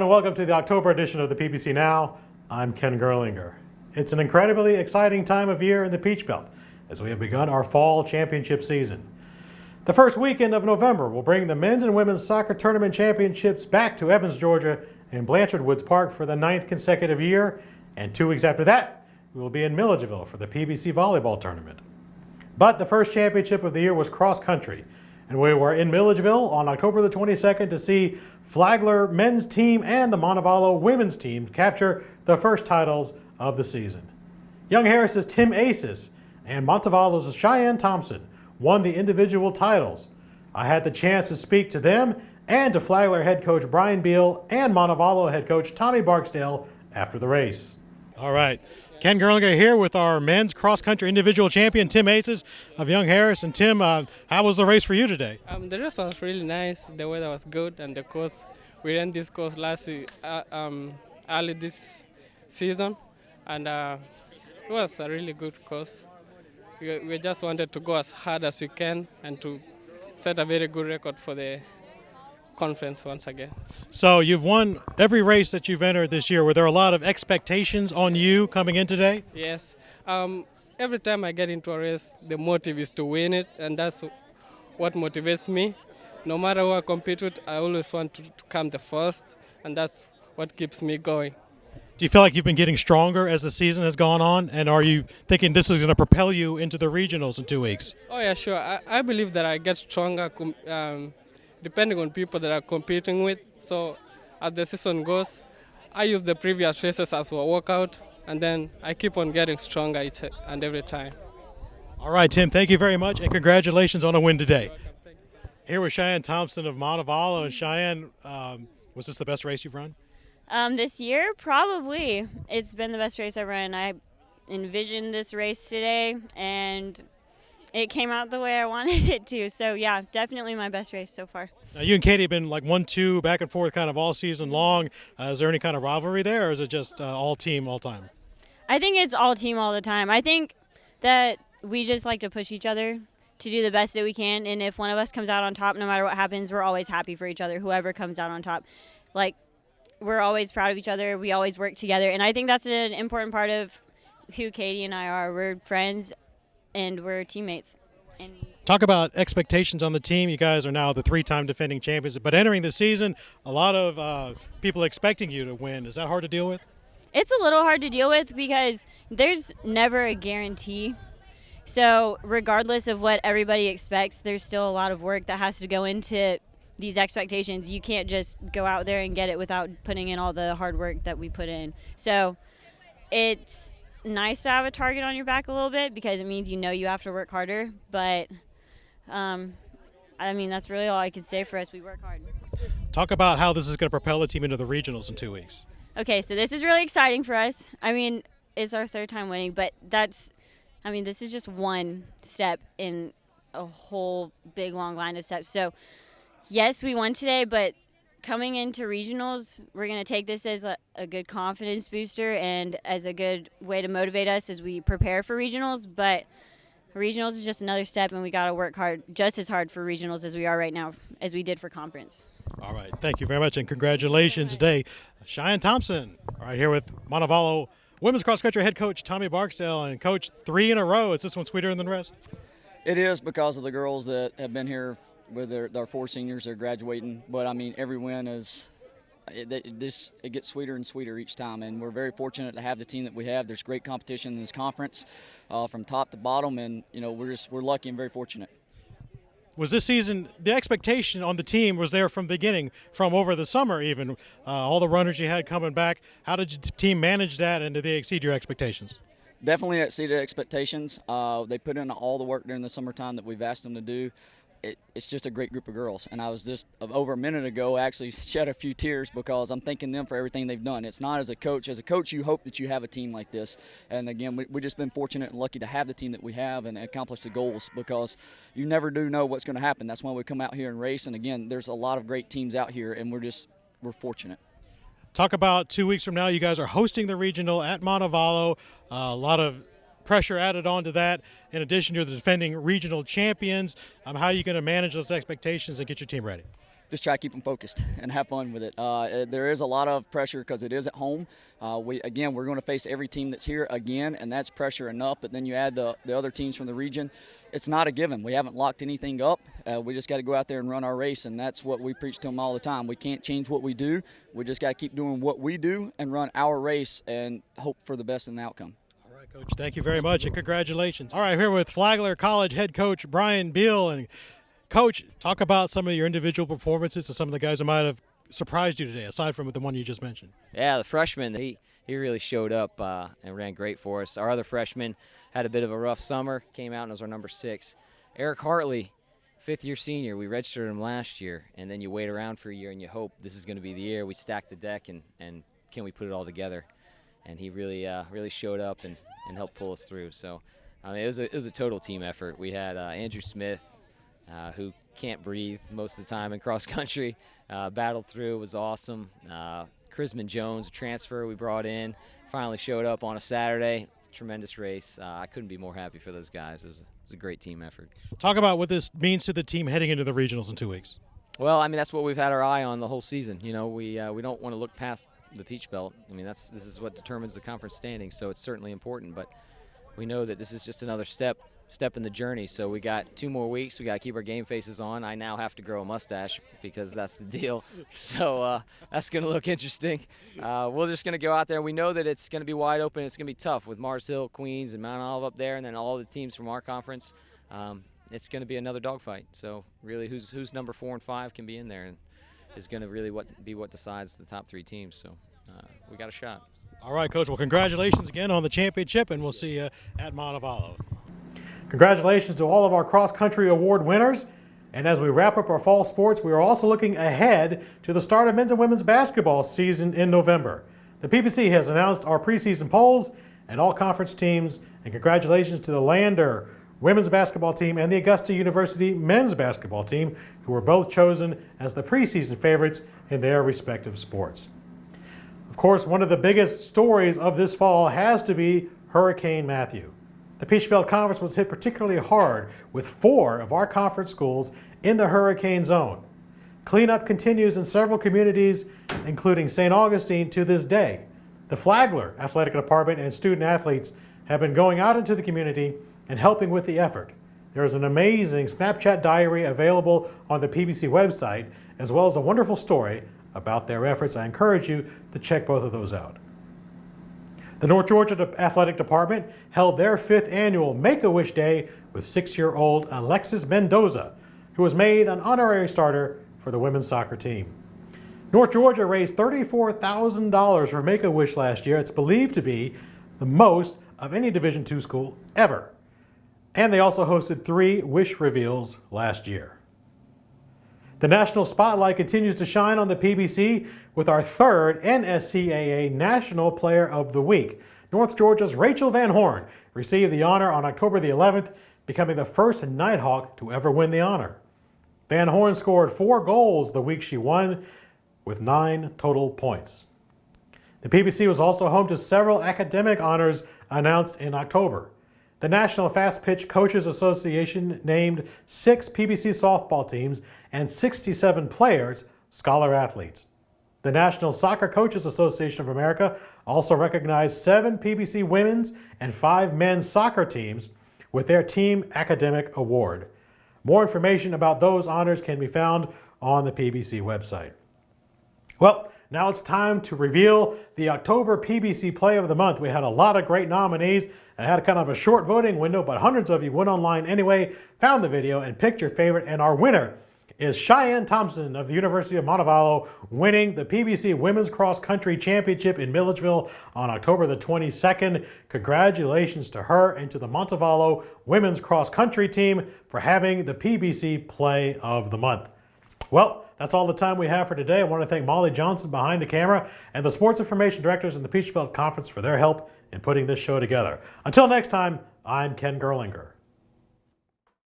and welcome to the October edition of the PBC Now. I'm Ken Gerlinger. It's an incredibly exciting time of year in the Peach Belt as we have begun our fall championship season. The first weekend of November will bring the men's and women's soccer tournament championships back to Evans, Georgia in Blanchard Woods Park for the 9th consecutive year, and 2 weeks after that, we will be in Milledgeville for the PBC volleyball tournament. But the first championship of the year was cross country, and we were in Milledgeville on October the 22nd to see Flagler men's team and the Montevallo women's team capture the first titles of the season. Young Harris's Tim Aces and Montevallo's Cheyenne Thompson won the individual titles. I had the chance to speak to them and to Flagler head coach Brian Beal and Montevallo head coach Tommy Barksdale after the race. All right. Ken Gerlinger here with our men's cross-country individual champion, Tim Aces of Young Harris. And Tim, how was the race for you today? The race was really nice. The weather was good, and the course, we ran this course early this season, and it was a really good course. We just wanted to go as hard as we can and to set a very good record for the conference once again. So you've won every race that you've entered this year. Were there a lot of expectations on you coming in today? Yes. Every time I get into a race, the motive is to win it, and that's what motivates me. No matter who I compete with, I always want to come the first, and that's what keeps me going. Do you feel like you've been getting stronger as the season has gone on, and are you thinking this is going to propel you into the regionals in 2 weeks? Oh yeah, sure. I believe that I get stronger depending on people that I'm competing with. So as the season goes, I use the previous races as a workout, and then I keep on getting stronger each and every time. All right, Tim, thank you very much, and congratulations on a win today. Thank you, sir. Here with Cheyenne Thompson of Montevallo. And Cheyenne, was this the best race you've run? This year, probably. It's been the best race I've run. I envisioned this race today, and it came out the way I wanted it to. So, yeah, definitely my best race so far. Now, you and Katie have been like 1-2 back and forth kind of all season long. Is there any kind of rivalry there, or is it just all team all time? I think it's all team all the time. I think that we just like to push each other to do the best that we can, and if one of us comes out on top, no matter what happens, we're always happy for each other, whoever comes out on top. Like, we're always proud of each other. We always work together, and I think that's an important part of who Katie and I are. We're friends, and we're teammates. Talk about expectations on the team. You guys are now the 3-time defending champions, but entering the season, a lot of people expecting you to win. Is that hard to deal with? It's a little hard to deal with because there's never a guarantee. So regardless of what everybody expects, there's still a lot of work that has to go into these expectations. You can't just go out there and get it without putting in all the hard work that we put in. So it's nice to have a target on your back a little bit because it means you know you have to work harder. But, I mean, that's really all I can say for us. We work hard. Talk about how this is going to propel the team into the regionals in 2 weeks. Okay, so this is really exciting for us. I mean, it's our 3rd time winning, but this is just one step in a whole big, long line of steps. So, yes, we won today, but coming into regionals, we're going to take this as a good confidence booster and as a good way to motivate us as we prepare for regionals. But regionals is just another step, and we got to work hard, just as hard for regionals as we are right now, as we did for conference. All right. Thank you very much, and congratulations today. Cheyenne Thompson, all right, here with Montevallo women's cross-country head coach Tommy Barksdale. And, Coach, 3 in a row. Is this one sweeter than the rest? It is because of the girls that have been here with their 4 seniors. They're graduating. But, I mean, every win is it gets sweeter and sweeter each time. And we're very fortunate to have the team that we have. There's great competition in this conference from top to bottom. And, you know, we're lucky and very fortunate. Was this season, the expectation on the team was there from the beginning, from over the summer even, all the runners you had coming back. How did your team manage that, and did they exceed your expectations? Definitely exceeded expectations. They put in all the work during the summertime that we've asked them to do. It's just a great group of girls. And I was just over a minute ago actually shed a few tears because I'm thanking them for everything they've done. It's not as a coach. As a coach, you hope that you have a team like this. And, again, we've just been fortunate and lucky to have the team that we have and accomplish the goals because you never do know what's going to happen. That's why we come out here and race. And, again, there's a lot of great teams out here, and we're fortunate. Talk about 2 weeks from now. You guys are hosting the regional at Montevallo. A lot of pressure added onto that. In addition, you're the defending regional champions. How are you going to manage those expectations and get your team ready? just try to keep them focused and have fun with it. There is a lot of pressure because it is at home. We're going to face every team that's here again, and that's pressure enough. But then you add the other teams from the region. It's not a given. We haven't locked anything up. We just got to go out there and run our race, and that's what we preach to them all the time. We can't change what we do. We just got to keep doing what we do and run our race and hope for the best in the outcome. All right, Coach, thank you very much, and congratulations. All right, I'm here with Flagler College head coach Brian Beal. And Coach, talk about some of your individual performances and some of the guys who might have surprised you today, aside from the one you just mentioned. Yeah, the freshman, he really showed up and ran great for us. Our other freshman had a bit of a rough summer, came out and was our number 6. Eric Hartley, fifth-year senior, we registered him last year, and then you wait around for a year and you hope this is going to be the year. We stack the deck and can we put it all together? And he really showed up and helped pull us through. So I mean, it was a total team effort. We had Andrew Smith, who can't breathe most of the time in cross country, battled through. It was awesome. Chrisman Jones, a transfer we brought in, finally showed up on a Saturday. Tremendous race. I couldn't be more happy for those guys. It was a great team effort. Talk about what this means to the team heading into the regionals in 2 weeks. Well, I mean, that's what we've had our eye on the whole season. You know, we don't want to look past the Peach Belt. I mean, this is what determines the conference standing, so it's certainly important. But we know that this is just another step in the journey. So we got 2 more weeks. We got to keep our game faces on. I now have to grow a mustache because that's the deal. So that's going to look interesting. We're just going to go out there. We know that it's going to be wide open. It's going to be tough with Mars Hill, Queens, and Mount Olive up there, and then all the teams from our conference. It's going to be another dogfight. So really, who's number 4 and 5 can be in there, and is going to really be what decides the top 3 teams. So we got a shot. All right, Coach. Well, congratulations again on the championship, and we'll see you at Montevallo. Congratulations to all of our cross-country award winners. And as we wrap up our fall sports, we are also looking ahead to the start of men's and women's basketball season in November. The PBC has announced our preseason polls and all conference teams, and congratulations to the Lander women's basketball team and the Augusta University men's basketball team, who were both chosen as the preseason favorites in their respective sports. Of course, one of the biggest stories of this fall has to be Hurricane Matthew. The Peach Belt Conference was hit particularly hard, with 4 of our conference schools in the hurricane zone. Cleanup continues in several communities, including St. Augustine, to this day. The Flagler Athletic Department and student athletes have been going out into the community and helping with the effort. There is an amazing Snapchat diary available on the PBC website, as well as a wonderful story about their efforts. I encourage you to check both of those out. The North Georgia Athletic Department held their 5th annual Make-A-Wish Day with 6-year-old Alexis Mendoza, who was made an honorary starter for the women's soccer team. North Georgia raised $34,000 for Make-A-Wish last year. It's believed to be the most of any Division II school ever. And they also hosted 3 wish reveals last year. The national spotlight continues to shine on the PBC with our 3rd NSCAA National Player of the Week. North Georgia's Rachel Van Horn received the honor on October the 11th, becoming the first Nighthawk to ever win the honor. Van Horn scored 4 goals the week she won, with 9 total points. The PBC was also home to several academic honors announced in October. The National Fast Pitch Coaches Association named 6 PBC softball teams and 67 players scholar athletes. The National Soccer Coaches Association of America also recognized 7 PBC women's and 5 men's soccer teams with their Team Academic Award. More information about those honors can be found on the PBC website. Well, now it's time to reveal the October PBC Play of the Month. We had a lot of great nominees and had kind of a short voting window, but hundreds of you went online anyway, found the video, and picked your favorite. And our winner is Cheyenne Thompson of the University of Montevallo, winning the PBC Women's Cross Country Championship in Milledgeville on October the 22nd. Congratulations to her and to the Montevallo Women's Cross Country team for having the PBC Play of the Month. Well, that's all the time we have for today. I want to thank Molly Johnson behind the camera and the sports information directors in the Peach Belt Conference for their help in putting this show together. Until next time, I'm Ken Gerlinger.